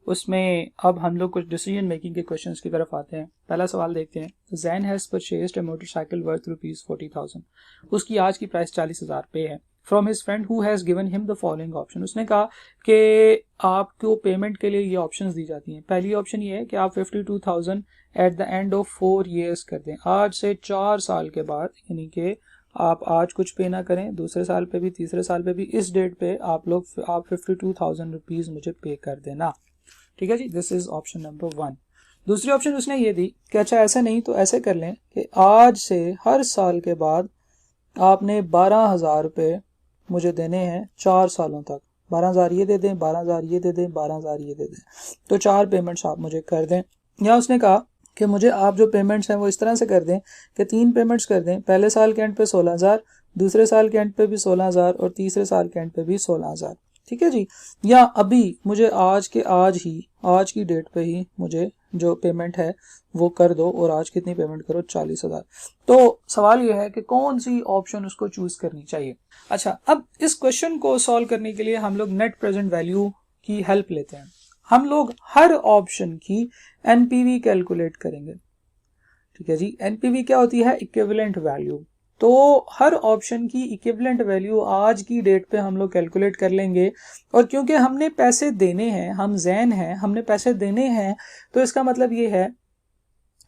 उसमें अब हम लोग कुछ डिसीजन मेकिंग के क्वेश्चंस की तरफ आते हैं। पहला सवाल देखते हैं। Jain has purchased a motorcycle worth ₹40,000। उसकी आज की प्राइस 40,000 पे है। From his friend who has given him the following option. उसने कहा कि आपको पेमेंट के लिए ये ऑप्शंस दी जाती हैं। पहली ऑप्शन ये है कि आप 52,000 at the end of 4 years कर दें, आज से 4 साल के बाद, यानी कि आप आज कुछ पे ना करें, दूसरे साल पे भी, तीसरे साल पे भी, इस डेट पे आप 52,000 रुपीज मुझे पे कर देना। ठीक है जी, दिस इज ऑप्शन नंबर 1। दूसरी ऑप्शन उसने ये दी कि अच्छा ऐसा नहीं तो ऐसे कर लें कि आज से हर साल के बाद आपने 12,000 रुपये मुझे देने हैं 4 सालों तक। 12,000 ये दे दें, 12,000 ये दे दें, 12,000 ये दे दें, तो 4 पेमेंट्स आप मुझे कर दें। या उसने कहा कि मुझे आप जो पेमेंट्स हैं वो इस तरह से कर दें कि 3 पेमेंट्स कर दें, पहले साल के एंड पे 16,000, दूसरे साल के एंड पे भी 16,000 और तीसरे साल के एंड पे भी 16,000। ठीक है जी। या अभी मुझे आज की डेट पे ही मुझे जो पेमेंट है वो कर दो, और आज कितनी पेमेंट करो, 40,000। तो सवाल ये है कि कौन सी ऑप्शन उसको चूज करनी चाहिए। अच्छा, अब इस क्वेश्चन को सॉल्व करने के लिए हम लोग नेट प्रेजेंट वैल्यू की हेल्प लेते हैं। हम लोग हर ऑप्शन की एनपीवी कैलकुलेट करेंगे। ठीक है जी, एनपीवी क्या होती है, इक्विवेलेंट वैल्यू। तो हर ऑप्शन की इक्विवेलेंट वैल्यू आज की डेट पे हम लोग कैलकुलेट कर लेंगे, और क्योंकि हमने पैसे देने हैं, हम जैन हैं, हमने पैसे देने हैं, तो इसका मतलब ये है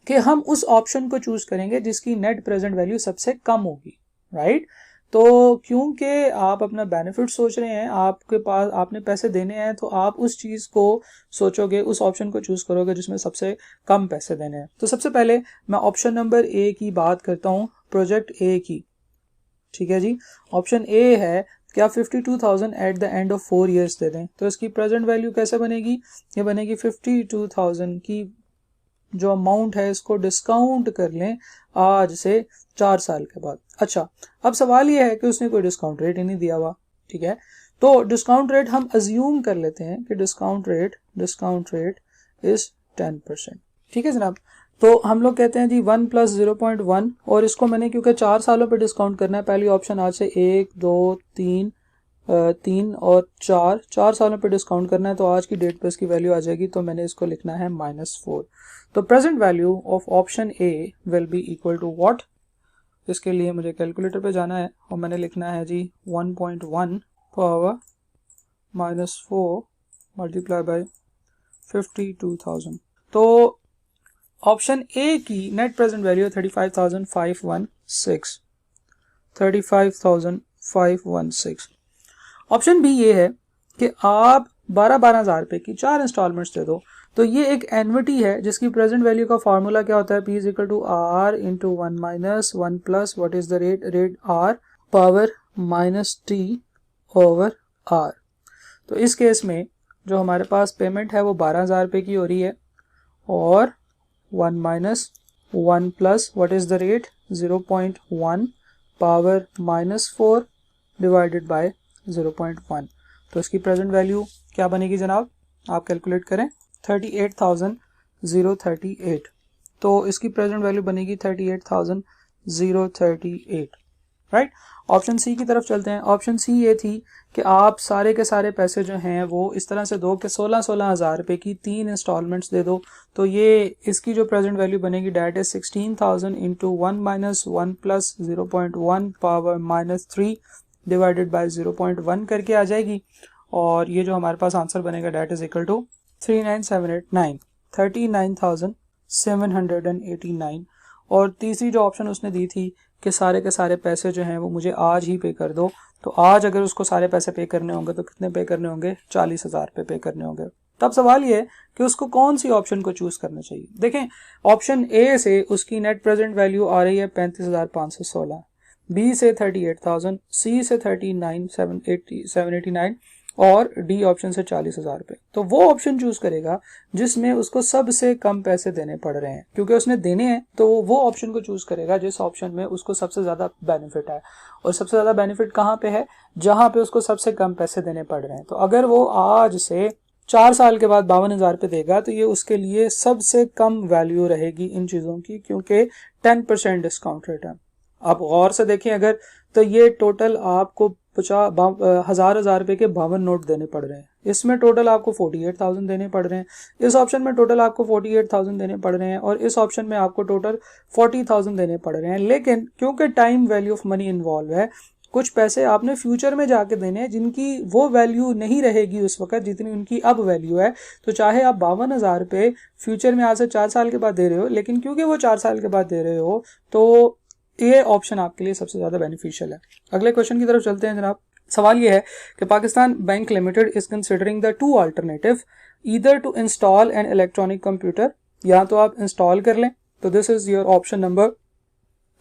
कि हम उस ऑप्शन को चूज करेंगे जिसकी नेट प्रेजेंट वैल्यू सबसे कम होगी, राइट। तो क्योंकि आप अपना बेनिफिट सोच रहे हैं, आपके पास आपने पैसे देने हैं, तो आप उस चीज को सोचोगे, उस ऑप्शन को चूज करोगे जिसमें सबसे कम पैसे देने हैं। तो सबसे पहले मैं ऑप्शन नंबर ए की बात करता हूं, प्रोजेक्ट ए की। ठीक है जी, ऑप्शन ए है कि आप 52,000 at the end of 4 years दे दें। तो इसकी प्रेजेंट वैल्यू कैसे बनेगी, ये बनेगी 52,000 की जो अमाउंट है इसको डिस्काउंट कर लें आज से 4 साल के बाद। अच्छा, अब सवाल ये है कि उसने कोई डिस्काउंट रेट ही नहीं दिया हुआ। ठीक है, तो डिस्काउंट रेट हम अज्यूम कर लेते हैं कि डिस्काउंट रेट इज 10%। ठीक है जनाब, तो हम लोग कहते हैं जी 1 + 0.1, और इसको मैंने क्योंकि 4 सालों पे डिस्काउंट करना है, पहली ऑप्शन आज से 1 2 3 और 4 सालों पे डिस्काउंट करना है, तो आज की डेट पे इसकी वैल्यू आ जाएगी, तो मैंने इसको लिखना है -4। तो present value of option A will be equal to what. इसके लिए मुझे कैलकुलेटर पे जाना है और मैंने लिखना है जी 1.1 पावर -4 मल्टीप्लाई बाय 52,000। तो ऑप्शन ए की net present value 35,516। Option B ये है कि आप 12,000 रुपए की 4 इंस्टॉलमेंट्स दे दो। तो ये एक एन्युटी है जिसकी प्रेजेंट वैल्यू का फॉर्मूला क्या होता है, P = R × 1 - 1 + what is the rate R power -T/R। तो इस केस में जो हमारे पास पेमेंट है वो 12,000 रुपए की हो रही है, और 1 - 1 + what is the rate 0.1 power -4 divided by 0.1। तो इसकी प्रेजेंट वैल्यू क्या बनेगी जनाब, आप कैलकुलेट करें, 38,038। तो इसकी प्रेजेंट वैल्यू बनेगी 38,038, राइट। ऑप्शन सी की तरफ चलते हैं। ऑप्शन सी ये थी कि आप सारे के सारे पैसे जो हैं वो इस तरह से दो कि 16,000 रुपए की 3 इंस्टॉलमेंट्स दे दो। तो ये इसकी जो प्रेजेंट वैल्यू बनेगी that is 16,000 × 1 - 1 + 0.1 power -3 divided by 0.1 करके आ जाएगी, और ये जो हमारे पास आंसर बनेगा डेट इज इक्वल टू 39,789। और तीसरी जो ऑप्शन उसने दी थी कि सारे के सारे पैसे जो हैं वो मुझे आज ही पे कर दो, तो आज अगर उसको सारे पैसे पे करने होंगे तो कितने पे करने होंगे, 40,000 पे करने होंगे। तब सवाल ये है कि उसको कौन सी ऑप्शन को चूज करना चाहिए। देखें, ऑप्शन ए से उसकी नेट प्रेजेंट वैल्यू आ रही है 35,516, बी से 38,000, सी से 39,789 और डी ऑप्शन से 40,000 रुपए। तो वो ऑप्शन चूज करेगा जिसमें उसको सबसे कम पैसे देने पड़ रहे हैं, क्योंकि उसने देने हैं तो वो ऑप्शन को चूज करेगा जिस ऑप्शन में उसको सबसे ज्यादा बेनिफिट है। और सबसे ज्यादा बेनिफिट कहाँ पे है, जहां पे उसको सबसे कम पैसे देने पड़ रहे हैं। तो अगर वो आज से 4 साल के बाद 52,000 पे देगा तो ये उसके लिए सबसे कम वैल्यू रहेगी इन चीजों की, क्योंकि 10% डिस्काउंट रेट है। आप गौर से देखें अगर, तो ये टोटल आपको 50,000 रुपए के 52 नोट देने पड़ रहे हैं। इसमें टोटल आपको 48,000 देने पड़ रहे हैं, इस ऑप्शन में टोटल आपको 48,000 देने पड़ रहे हैं, और इस ऑप्शन में आपको टोटल 40,000 देने पड़ रहे हैं। लेकिन क्योंकि time value of money involve है, कुछ पैसे आपने फ्यूचर में जाके देने हैं जिनकी वो वैल्यू नहीं रहेगी उस वक्त जितनी उनकी अब वैल्यू है। तो चाहे आप 52,000 रुपये फ्यूचर में आज से 4 साल के बाद दे रहे हो, लेकिन क्योंकि वो 4 साल के बाद दे रहे हो तो ये ऑप्शन आपके लिए सबसे ज़्यादा बेनिफिशियल है। अगले क्वेश्चन की तरफ चलते हैं जनाब। सवाल ये है कि Pakistan bank limited is considering the two alternative, either to install an electronic computer, या तो आप इंस्टॉल कर लें, तो this is your option number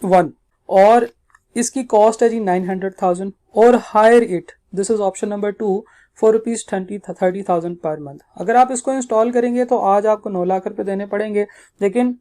1, और इसकी कॉस्ट है जी 900,000, और hire it, this is option number 2 for ₹30,000 per month. अगर आप इसको इंस्टॉल करेंगे तो आज आपको 9 लाख रुपए देने पड़ेंगे, लेकिन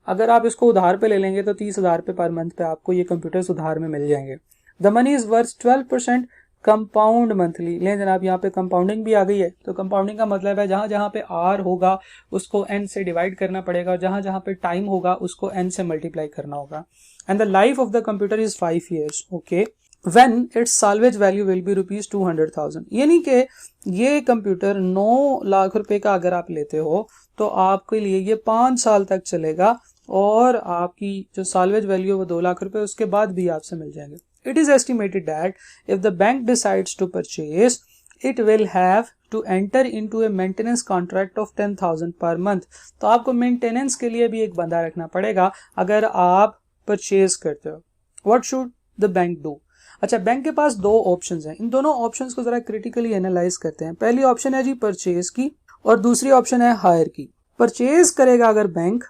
अगर आप इसको उधार पे ले लेंगे तो 30,000 रुपये पर मंथ पे आपको ये कंप्यूटर्स उधार में मिल जाएंगे। The money is worth 12% compound monthly. लें जनाब, यहाँ पे कंपाउंडिंग भी आ गई है। तो कंपाउंडिंग का मतलब है जहाँ जहाँ पे आर होगा उसको एन से डिवाइड करना पड़ेगा, और जहाँ जहाँ पे टाइम होगा उसको एन से मल्टीप्लाई करना होगा। And the life of the computer is 5 years। Okay, when it's salvage value will be ₹200,000। यानी कि ये कंप्यूटर 9 लाख रुपए का अगर आप लेते हो तो आपके लिए ये 5 साल तक चलेगा, और आपकी जो साल्वेज वैल्यू है वो 2 लाख रुपए उसके बाद भी आपसे मिल जाएंगे। It is estimated that if the bank decides to purchase, it will have to enter into a maintenance contract of 10,000 per month। तो आपको मेंटेनेंस के लिए भी एक बंदा रखना पड़ेगा अगर आप परचेज करते हो। What should the bank do? अच्छा, बैंक के पास 2 ऑप्शंस हैं। इन दोनों ऑप्शंस को जरा क्रिटिकली एनालाइज करते हैं। पहली ऑप्शन है जी परचेज की, और दूसरी ऑप्शन है हायर की। परचेज करेगा अगर बैंक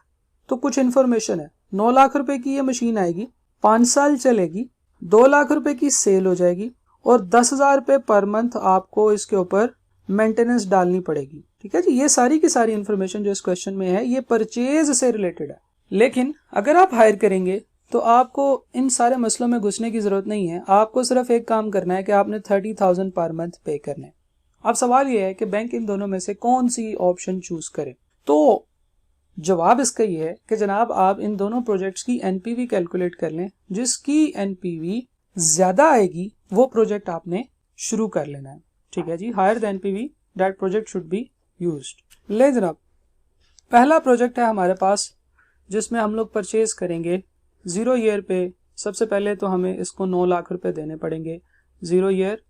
तो कुछ इन्फॉर्मेशन है, 9 लाख रुपए की ये मशीन आएगी, 5 साल चलेगी, 2 लाख रुपए की सेल हो जाएगी, और 10,000 रुपये पर मंथ आपको इसके ऊपर मेंटेनेंस डालनी पड़ेगी। ठीक है जी, ये सारी की सारी इन्फॉर्मेशन जो इस क्वेश्चन में है ये परचेज से रिलेटेड है। लेकिन अगर आप हायर करेंगे तो आपको इन सारे मसलों में घुसने की जरूरत नहीं है। आपको सिर्फ एक काम करना है कि आपने 30,000 पर मंथ पे करने हैं। अब सवाल ये है कि बैंक इन दोनों में से कौन सी ऑप्शन चूज करे। तो जवाब इसका ये है कि जनाब आप इन दोनों प्रोजेक्ट्स की एनपीवी कैलकुलेट कर लें। जिसकी एनपीवी ज्यादा आएगी वो प्रोजेक्ट आपने शुरू कर लेना है। ठीक है जी, higher the NPV that project should be used. ले जनाब, पहला प्रोजेक्ट है हमारे पास जिसमें हम लोग परचेज करेंगे 0 ईयर पे। सबसे पहले तो हमें इसको 9 लाख रुपए देने पड़ेंगे। 0 ईयर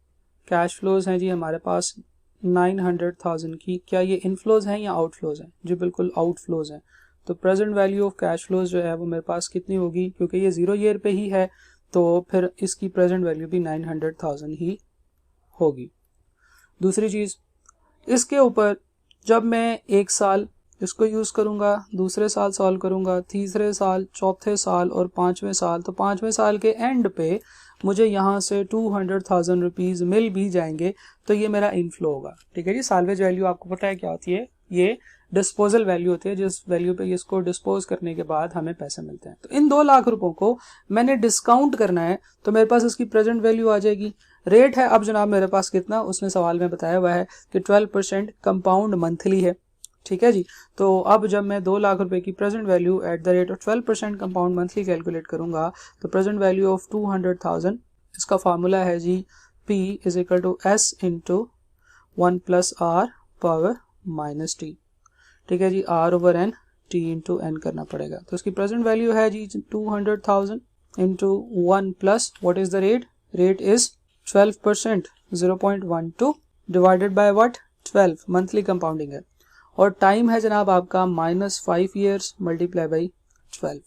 कैश फ्लोज हैं जी हमारे पास 900,000 की। क्या ये इनफ्लोज हैं या आउटफ्लोज हैं? जी बिल्कुल आउटफ्लोज हैं। तो present value of cash flows जो है वो मेरे पास कितनी होगी, क्योंकि ये 0 ईयर पे ही है तो फिर इसकी प्रेजेंट वैल्यू भी 900,000 ही होगी। दूसरी चीज़, इसके ऊपर जब मैं 1 साल इसको यूज़ करूँगा, दूसरे साल सॉल्व करूँगा, तीसरे साल, चौथे साल और 5वें साल, तो 5वें साल के एंड पे मुझे यहाँ से 200,000 रुपीज़ मिल भी जाएंगे, तो ये मेरा इनफ्लो होगा। ठीक है जी, साल्वेज वैल्यू आपको पता है क्या होती है? ये डिस्पोजल वैल्यू होती है, जिस वैल्यू पे इसको डिस्पोज करने के बाद हमें पैसे मिलते हैं। तो इन 2 लाख रुपयों को मैंने डिस्काउंट करना है तो मेरे पास इसकी प्रेजेंट वैल्यू आ जाएगी। रेट है अब जनाब मेरे पास कितना, उसने सवाल में बताया हुआ है कि 12% कंपाउंड मंथली है। ठीक है जी, तो अब जब मैं 2 लाख रुपए की present value at the rate of 12% compound monthly calculate करूंगा तो प्रेजेंट वैल्यू ऑफ 200,000, इसका फार्मूला है जी P is equal to S into 1 + R power -T। ठीक है जी, R over N T into N करना पड़ेगा। तो इसकी प्रेजेंट वैल्यू है जी 200,000 into 1 plus what is the rate, rate is 12%, 0.12 divided by what, 12, monthly compounding है, और टाइम है जनाब आपका -5 years मल्टीप्लाई बाई 12।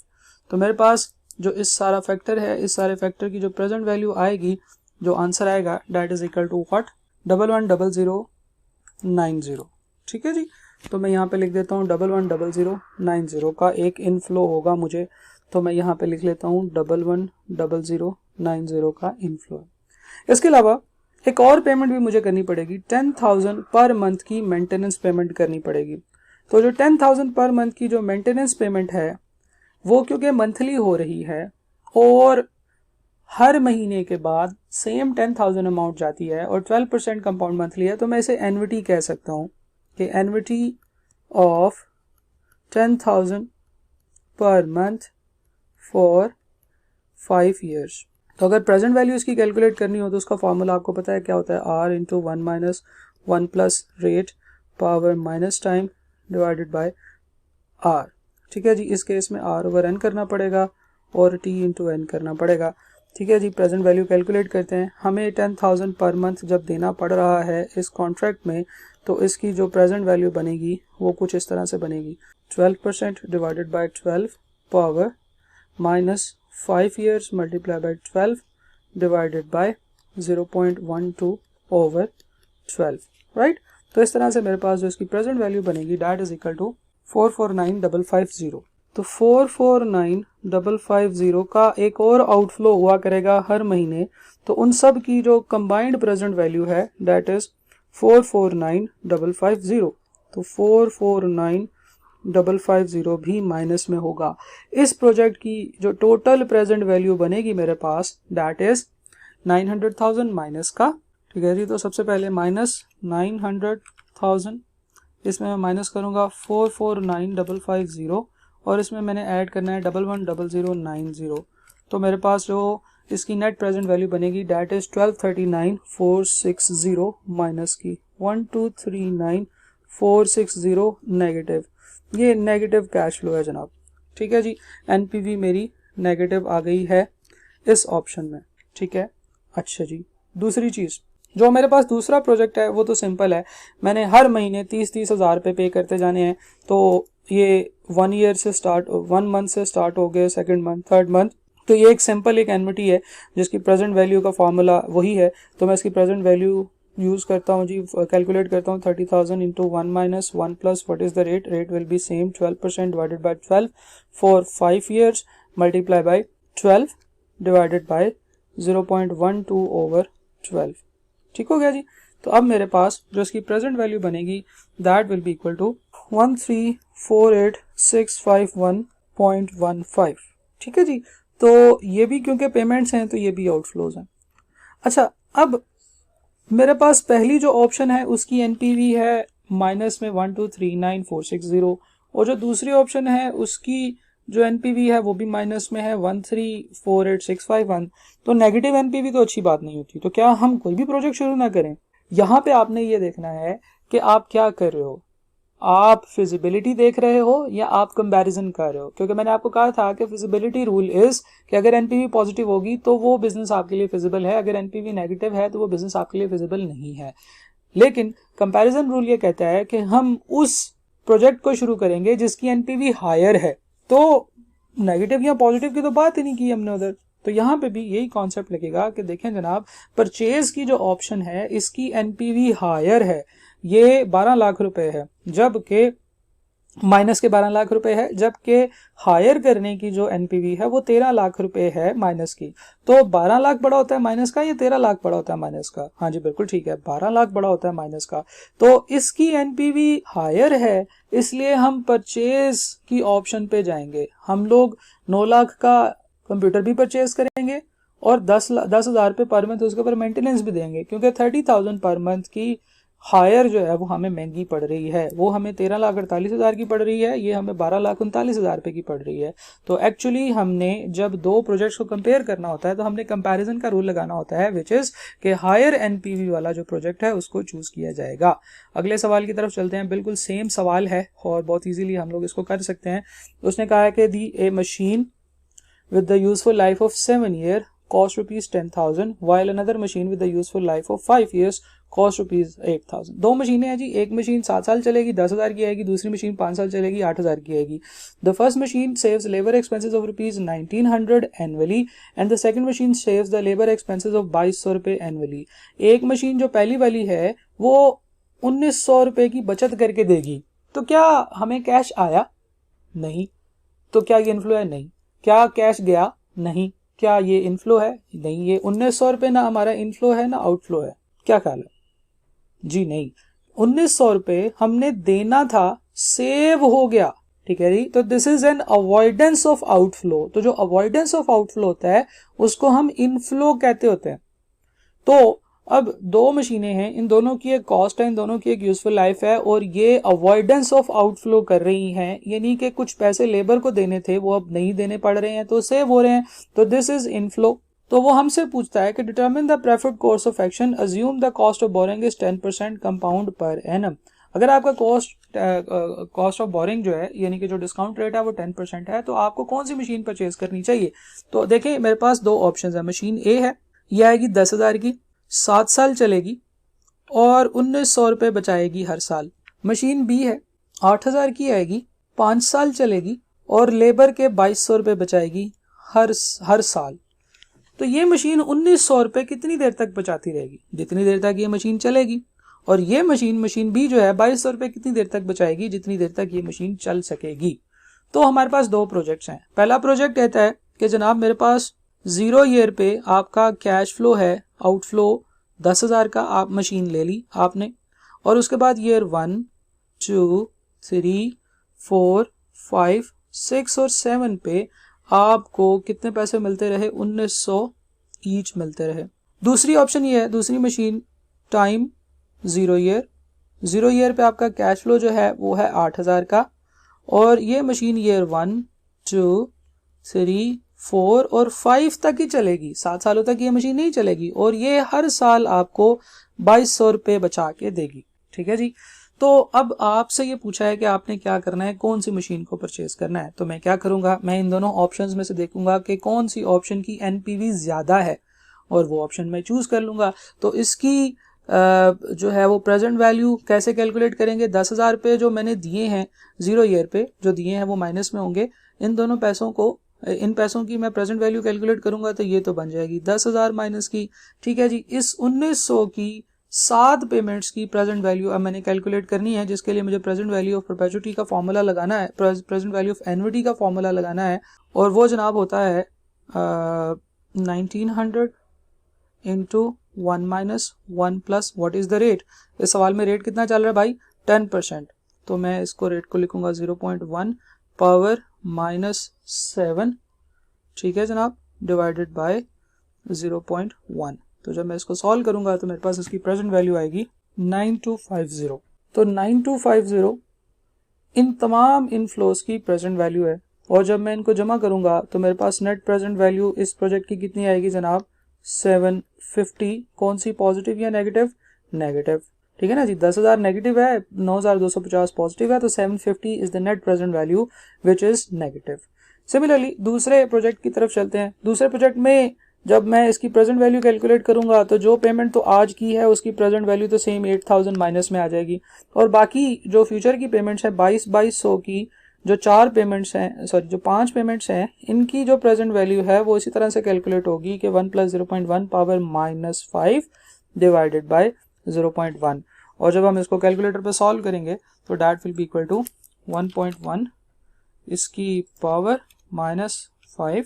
तो मेरे पास जो इस सारा फैक्टर है, इस सारे फैक्टर की जो प्रेजेंट वैल्यू आएगी, जो आंसर आएगा that is equal to what, 110090। ठीक है जी, तो मैं यहाँ पे लिख देता हूँ 110090 का एक इनफ्लो होगा मुझे, तो मैं यहाँ पे लिख लेता हूँ 110090 का इनफ्लो है। इसके अलावा एक और पेमेंट भी मुझे करनी पड़ेगी, 10,000 पर मंथ की मेंटेनेंस पेमेंट करनी पड़ेगी। तो जो 10,000 पर मंथ की जो मेंटेनेंस पेमेंट है वो क्योंकि मंथली हो रही है और हर महीने के बाद सेम 10,000 अमाउंट जाती है और 12% कंपाउंड मंथली है, तो मैं इसे एनविटी कह सकता हूँ कि एनविटी of 10,000 per month for 5 years। तो अगर प्रेजेंट वैल्यू इसकी कैलकुलेट करनी हो तो उसका फॉर्मूला आपको पता है क्या होता है, R into 1 - 1 plus rate power minus time divided by R. ठीक है जी, इस केस में आर ओवर एन करना पड़ेगा और टी इंटू एन करना पड़ेगा। ठीक है जी, प्रेजेंट वैल्यू कैलकुलेट करते हैं। हमें 10,000 पर मंथ जब देना पड़ रहा है इस कॉन्ट्रैक्ट में, तो इसकी जो प्रेजेंट वैल्यू बनेगी वो कुछ इस तरह से बनेगी, 12% divided by 12 power minus 5 years multiply by 12 divided by 0.12 over 12, right. तो इस तरह से मेरे पास जो इसकी प्रेजेंट वैल्यू बनेगी दैट इज इक्वल टू 449,550। तो 449,550 का एक और आउटफ्लो हुआ करेगा हर महीने, तो उन सब की जो कंबाइंड प्रेजेंट वैल्यू है दैट इज 449,550। तो 449,550 भी माइनस में होगा। इस प्रोजेक्ट की जो टोटल प्रेजेंट वैल्यू बनेगी मेरे पास दैट इज 900,000 माइनस का। ठीक है जी, तो सबसे पहले माइनस 900,000, इसमें मैं माइनस करूंगा 449,550 और इसमें मैंने ऐड करना है 110090। तो मेरे पास जो इसकी नेट प्रेजेंट वैल्यू बनेगी दैट इज 1239,460 माइनस की 1239,460 नेगेटिव। ये नेगेटिव कैश फ्लो है जनाब। ठीक है जी, एनपीवी मेरी नेगेटिव आ गई है इस ऑप्शन में। ठीक है, अच्छा जी, दूसरी चीज़ जो मेरे पास दूसरा प्रोजेक्ट है वो तो सिंपल है, मैंने हर महीने 30-30 हज़ार रुपये पे करते जाने हैं। तो ये 1 मंथ से स्टार्ट हो गए, सेकंड मंथ, थर्ड मंथ। तो ये एक सिंपल एक एनमिटी है जिसकी प्रेजेंट वैल्यू का फार्मूला वही है। तो मैं इसकी प्रेजेंट वैल्यू यूज़ करता हूँ जी, कैलकुलेट करता हूँ 30,000 into 1 minus 1 plus what is the rate, rate will be same 12% divided by 12 for 5 years multiply by 12 divided by 0.12 over 12। ठीक हो गया जी। तो अब मेरे पास जो इसकी प्रेजेंट वैल्यू बनेगी that will be equal to 1348651.15। ठीक है जी, तो ये भी क्योंकि पेमेंट्स हैं तो ये भी आउटफ्लोज हैं। अच्छा, अब मेरे पास पहली जो ऑप्शन है उसकी एनपीवी है माइनस में 1239460 और जो दूसरी ऑप्शन है उसकी जो एनपीवी है वो भी माइनस में है 1348651। तो नेगेटिव एनपीवी तो अच्छी बात नहीं होती। तो क्या हम कोई भी प्रोजेक्ट शुरू ना करें? यहाँ पे आपने ये देखना है कि आप क्या कर रहे हो, आप फिजिबिलिटी देख रहे हो या आप कंपैरिजन कर रहे हो। क्योंकि मैंने आपको कहा था कि फिजिबिलिटी रूल इज कि अगर एनपीवी पॉजिटिव होगी तो वो बिजनेस आपके लिए फिजिबल है, अगर एनपीवी नेगेटिव है तो वो बिजनेस आपके लिए फिजिबल नहीं है। लेकिन कंपैरिजन रूल ये कहता है कि हम उस प्रोजेक्ट को शुरू करेंगे जिसकी एनपीवी हायर है। तो नेगेटिव या पॉजिटिव की तो बात ही नहीं की हमने उधर। तो यहाँ पे भी यही कॉन्सेप्ट लगेगा कि देखें जनाब, परचेज की जो ऑप्शन है इसकी एनपीवी हायर है, ये 12 लाख रुपए है, जबकि माइनस के 12 लाख रुपए है, जबकि हायर करने की जो एनपीवी है वो 13 लाख रुपए है माइनस की। तो 12 लाख बड़ा होता है माइनस का या 13 लाख बड़ा होता है माइनस का? हाँ जी बिल्कुल ठीक है, 12 लाख बड़ा होता है माइनस का। तो इसकी एनपीवी हायर है, इसलिए हम परचेज की ऑप्शन पे जाएंगे। हम लोग 9 लाख का कंप्यूटर भी परचेज करेंगे और 10,000 रुपये पर मंथ उसके ऊपर मेंटेनेंस भी देंगे, क्योंकि 30,000 पर मंथ की हायर जो है वो हमें महंगी पड़ रही है। वो हमें 13,48,000 की पड़ रही है, ये हमें 12,39,000 रुपये की पड़ रही है। तो एक्चुअली हमने जब दो प्रोजेक्ट्स को कंपेयर करना होता है तो हमने कंपैरिजन का रूल लगाना होता है, विच इज कि हायर एनपीवी वाला जो प्रोजेक्ट है उसको चूज किया जाएगा। अगले सवाल की तरफ चलते हैं। बिल्कुल सेम सवाल है और बहुत ईजिली हम लोग इसको कर सकते हैं। उसने कहा है कि दी ए machine with the useful life of 7 years cost rupees 10,000 while another machine with the useful life of 5 years cost rupees 8,000। दो मशीनें हैं जी, एक मशीन 7 साल चलेगी 10,000 की आएगी, दूसरी मशीन 5 साल चलेगी 8,000 की आएगी। The first machine saves labor expenses of rupees 1,900 annually and the second machine saves the labor expenses of 2,200 रुपए annually। एक मशीन जो पहली वाली है वो 1,900 रुपए की बचत करके देगी। तो क्या हमें कैश आया? नहीं। तो क्या ये इनफ्लो है? नहीं। क्या कैश गया? नहीं। क्या ये इनफ्लो है? नहीं। ये 1,900 रुपए ना हमारा इनफ्लो है ना आउटफ्लो है। क्या ख्याल है जी? नहीं, 1,900 रुपए हमने देना था, सेव हो गया। ठीक है जी, तो this is an avoidance of outflow. तो जो अवॉइडेंस ऑफ आउटफ्लो होता है उसको हम इनफ्लो कहते होते हैं। तो अब दो मशीनें हैं, इन दोनों की एक कॉस्ट है, इन दोनों की एक यूजफुल लाइफ है और ये अवॉइडेंस ऑफ आउटफ्लो कर रही हैं, यानी कि कुछ पैसे लेबर को देने थे वो अब नहीं देने पड़ रहे हैं तो सेव हो रहे हैं। तो दिस इज इनफ्लो। तो वो हमसे पूछता है कि determine the preferred course of action, assume the cost of boring is 10% compound per annum. अगर आपका कॉस्ट ऑफ बोरिंग जो है यानी कि जो डिस्काउंट रेट है वो 10% है, तो आपको कौन सी मशीन परचेज करनी चाहिए? तो देखिए मेरे पास दो ऑप्शन है। मशीन ए है, ये आएगी 10,000 की, 7 साल चलेगी और 1900 रुपये बचाएगी हर साल। मशीन बी है, 8,000 की आएगी, 5 साल चलेगी और लेबर के 2200 रुपये बचाएगी हर साल। तो ये मशीन 1900 रुपये कितनी देर तक बचाती रहेगी? जितनी देर तक ये मशीन चलेगी। और ये मशीन बी जो है 2200 रुपये कितनी देर तक बचाएगी? जितनी देर तक ये मशीन चल सकेगी। तो हमारे पास दो प्रोजेक्ट्स हैं। पहला प्रोजेक्ट कहता है कि जनाब मेरे पास 0 ईयर पे आपका कैश फ्लो है, आउटफ्लो 10,000 का, आप मशीन ले ली आपने, और उसके बाद ईयर 1, 2, 3, 4, 5, 6 और 7 पे आपको कितने पैसे मिलते रहे? 1900 ईच मिलते रहे। दूसरी ऑप्शन ये है, दूसरी मशीन टाइम 0 ईयर पे आपका कैश फ्लो जो है वो है 8,000 का, और ये मशीन ईयर 1, 2, 3, 4 और 5 तक ही चलेगी। 7 सालों तक ये मशीन नहीं चलेगी और ये हर साल आपको 2200 रुपये बचा के देगी। ठीक है जी। तो अब आपसे ये पूछा है कि आपने क्या करना है, कौन सी मशीन को परचेज करना है। तो मैं क्या करूंगा, मैं इन दोनों ऑप्शंस में से देखूंगा कि कौन सी ऑप्शन की एनपीवी ज्यादा है और वो ऑप्शन मैं चूज कर लूंगा। तो इसकी जो है वो प्रेजेंट वैल्यू कैसे कैलकुलेट करेंगे? 10,000 रुपये जो मैंने दिए हैं 0 ईयर पे जो दिए हैं वो माइनस में होंगे। इन दोनों पैसों को, इन पैसों की मैं प्रेजेंट वैल्यू कैलकुलेट करूंगा तो ये तो बन जाएगी 10,000 माइनस की। ठीक है जी। इस 1900 की 7 पेमेंट्स की प्रेजेंट वैल्यू अब मैंने कैलकुलेट करनी है, जिसके लिए मुझे प्रेजेंट वैल्यू ऑफ परपेचुइटी का फॉर्मूला लगाना है, प्रेजेंट वैल्यू ऑफ एन्युटी का फॉर्मूला लगाना है, और वो जनाब होता है 1900 into 1 minus 1 plus what is the rate. इस सवाल में रेट कितना चल रहा है भाई? 10%। तो मैं इसको रेट को लिखूंगा 0.1 पावर माइनस 7, ठीक है जनाब, डिवाइडेड बाय 0.1। तो जब मैं इसको सॉल्व करूंगा तो मेरे पास इसकी प्रेजेंट वैल्यू आएगी 9250। तो 9250 इन तमाम इनफ्लोस की प्रेजेंट वैल्यू है, और जब मैं इनको जमा करूंगा तो मेरे पास नेट प्रेजेंट वैल्यू इस प्रोजेक्ट की कितनी आएगी जनाब? 750। कौन सी, पॉजिटिव या नेगेटिव? नेगेटिव। ठीक है ना जी। 10,000 नेगेटिव है, 9,250 पॉजिटिव है, तो 750 is the net present value which is negative. Similarly दूसरे प्रोजेक्ट की तरफ चलते हैं। दूसरे प्रोजेक्ट में जब मैं इसकी प्रेजेंट वैल्यू कैलकुलेट करूंगा तो जो पेमेंट तो आज की है उसकी प्रेजेंट वैल्यू तो सेम 8,000 माइनस में आ जाएगी, और बाकी जो फ्यूचर की पेमेंट्स है 2200 की जो 4 पेमेंट्स हैं, सॉरी जो 5 पेमेंट्स हैं, इनकी जो प्रेजेंट वैल्यू है वो इसी तरह से कैलकुलेट होगी कि 1 plus 0.1 power minus 5 divided by 0.1। और जब हम इसको कैलकुलेटर पे सॉल्व करेंगे तो that will be equal to 1.1 इसकी power minus 5,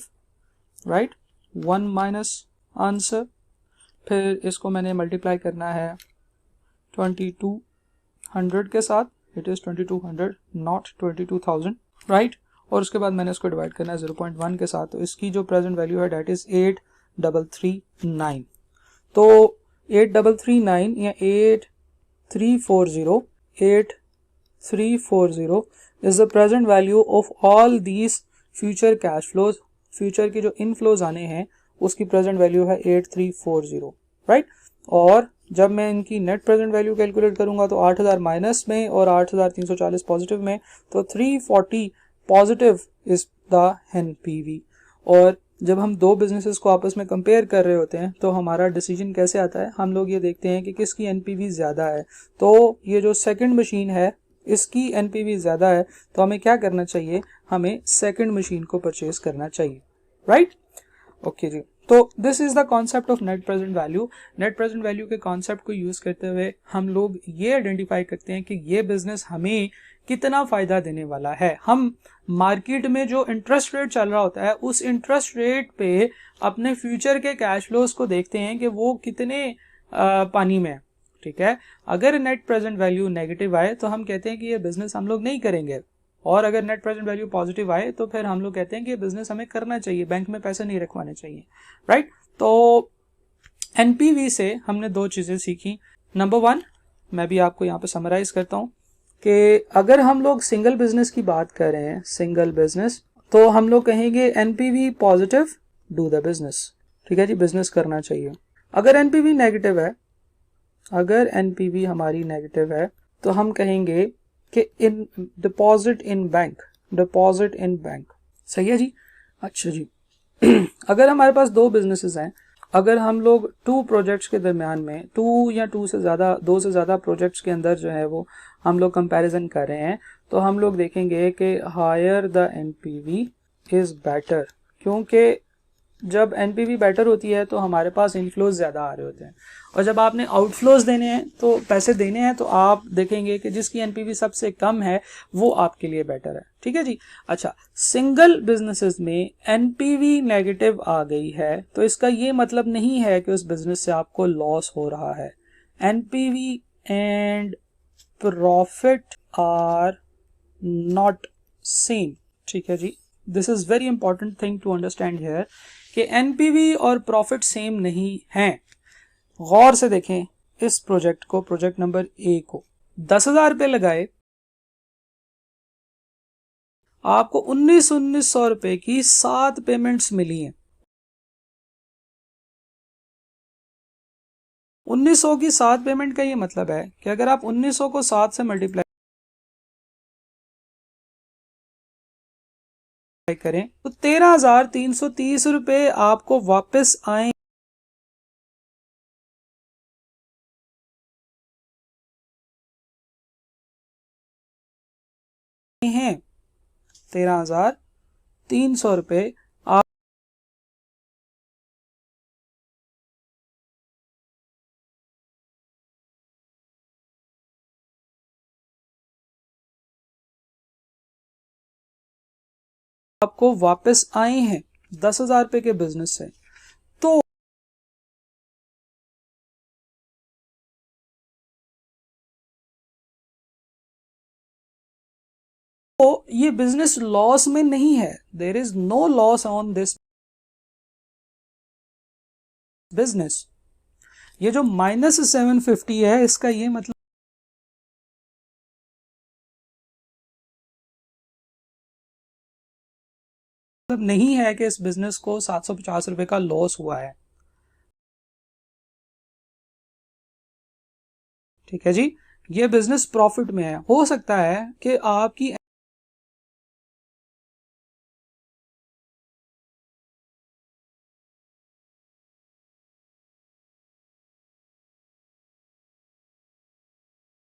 right, 1 minus answer, फिर इसको मैंने मल्टीप्लाई करना है 2200 के साथ, इट इज 2200 नॉट 22,000, राइट, और उसके बाद मैंने इसको डिवाइड करना है 0.1 के साथ। तो इसकी जो प्रेजेंट वैल्यू है डेट इज 8339। तो 8339 या 8340 is the present value of all these future cash flows. Future की जो इनफ्लोज आने हैं उसकी प्रेजेंट वैल्यू है 8340, राइट। और जब मैं इनकी नेट प्रेजेंट वैल्यू कैलकुलेट करूंगा तो 8,000 माइनस में और 8,340 पॉजिटिव में, तो 340 पॉजिटिव इज द एनपीवी। और जब हम दो बिजनेसेस को आपस में कंपेयर कर रहे होते हैं तो हमारा डिसीजन कैसे आता है? हम लोग ये देखते हैं कि किसकी एनपीवी ज़्यादा है। तो ये जो सेकंड मशीन है इसकी एनपीवी ज़्यादा है, तो हमें क्या करना चाहिए? हमें सेकंड मशीन को परचेज करना चाहिए, राइट। ओके जी। तो this is the concept of net present value. Net present value के कॉन्सेप्ट को यूज करते हुए हम लोग ये आइडेंटिफाई करते हैं कि ये बिजनेस हमें कितना फायदा देने वाला है। हम मार्केट में जो इंटरेस्ट रेट चल रहा होता है उस इंटरेस्ट रेट पे अपने फ्यूचर के कैश फ्लोज को देखते हैं कि वो कितने पानी में है, ठीक है। अगर नेट प्रेजेंट वैल्यू नेगेटिव आए तो हम कहते हैं कि ये बिजनेस हम लोग नहीं करेंगे, और अगर नेट प्रेजेंट वैल्यू पॉजिटिव आए तो फिर हम लोग कहते हैं कि ये बिजनेस हमें करना चाहिए, बैंक में पैसे नहीं रखवाने चाहिए, राइट। तो एनपीवी से हमने दो चीजें सीखी। नंबर 1, मैं भी आपको यहाँ पे समराइज करता हूँ कि अगर हम लोग सिंगल बिजनेस की बात कर रहे हैं, सिंगल बिजनेस, तो हम लोग कहेंगे NPV positive, do the business, ठीक है जी, बिजनेस करना चाहिए। अगर एनपीवी नेगेटिव है, अगर एनपीवी हमारी नेगेटिव है तो हम कहेंगे कि in deposit in bank, deposit in bank, सही है जी। अच्छा जी अगर हमारे पास दो बिजनेसेस हैं, अगर हम लोग टू प्रोजेक्ट्स के दरमियान में टू या टू से ज़्यादा, दो से ज़्यादा प्रोजेक्ट्स के अंदर जो है वो हम लोग कंपैरिजन कर रहे हैं, तो हम लोग देखेंगे कि higher the NPV is better, क्योंकि जब एनपीवी बेटर होती है तो हमारे पास इनफ्लोज ज़्यादा आ रहे होते हैं, और जब आपने आउटफ्लोज देने हैं तो पैसे देने हैं, तो आप देखेंगे कि जिसकी एनपीवी सबसे कम है वो आपके लिए बेटर है। ठीक है जी। अच्छा, सिंगल बिजनेसेस में एनपीवी नेगेटिव आ गई है तो इसका ये मतलब नहीं है कि उस बिजनेस से आपको लॉस हो रहा है। NPV and profit are not same. ठीक है जी, this is very important thing to understand here कि एनपीवी और प्रॉफिट सेम नहीं हैं। गौर से देखें इस प्रोजेक्ट को, प्रोजेक्ट नंबर ए को 10,000 रुपए लगाए, आपको 1900 रुपए की 7 पेमेंट्स मिली हैं। 1900 की 7 पेमेंट का ये मतलब है कि अगर आप 1900 को 7 से मल्टीप्लाई करें तो 13,330 रुपए आपको वापस आए हैं। 13,300 रुपए आपको वापस आए हैं 10,000 रुपए के बिजनेस से। तो ये बिजनेस लॉस में नहीं है, there is no loss on this business. ये जो -750 है इसका ये मतलब नहीं है कि इस बिजनेस को 750 रुपए का लॉस हुआ है। ठीक है जी, ये बिजनेस प्रॉफिट में है। हो सकता है कि आपकी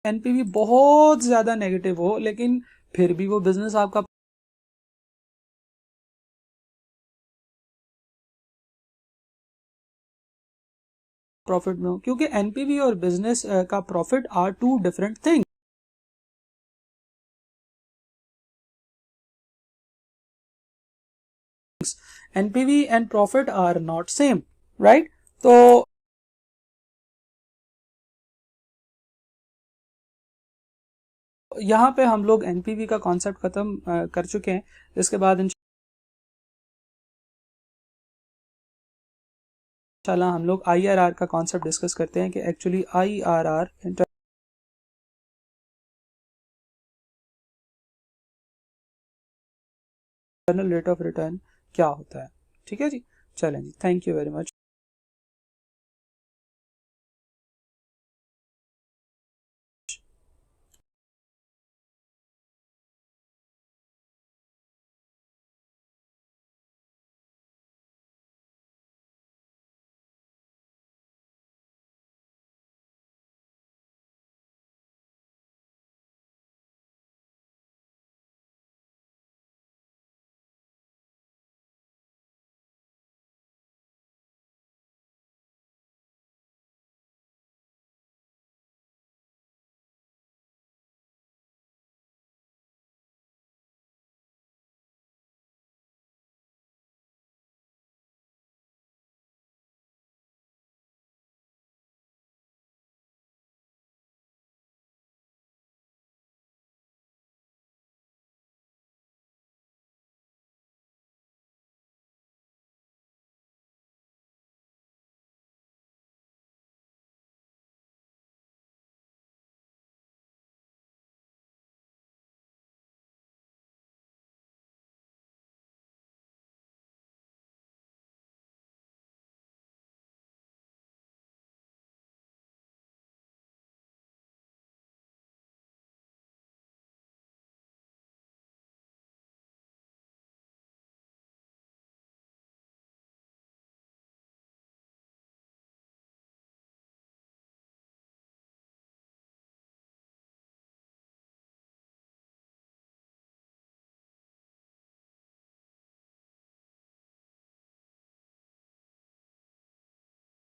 एनपीवी बहुत ज्यादा नेगेटिव हो, लेकिन फिर भी वो बिजनेस आपका प्रॉफिट में हो, क्योंकि एनपीवी और बिजनेस का profit are two different thing. NPV and profit are not same, right. तो यहाँ पे हम लोग एनपीवी का कॉन्सेप्ट खत्म कर चुके हैं। इसके बाद इंशाल्लाह हम लोग आईआरआर का कॉन्सेप्ट डिस्कस करते हैं कि actually IRR, internal rate of return, क्या होता है। ठीक है जी, चलें जी, थैंक यू वेरी मच।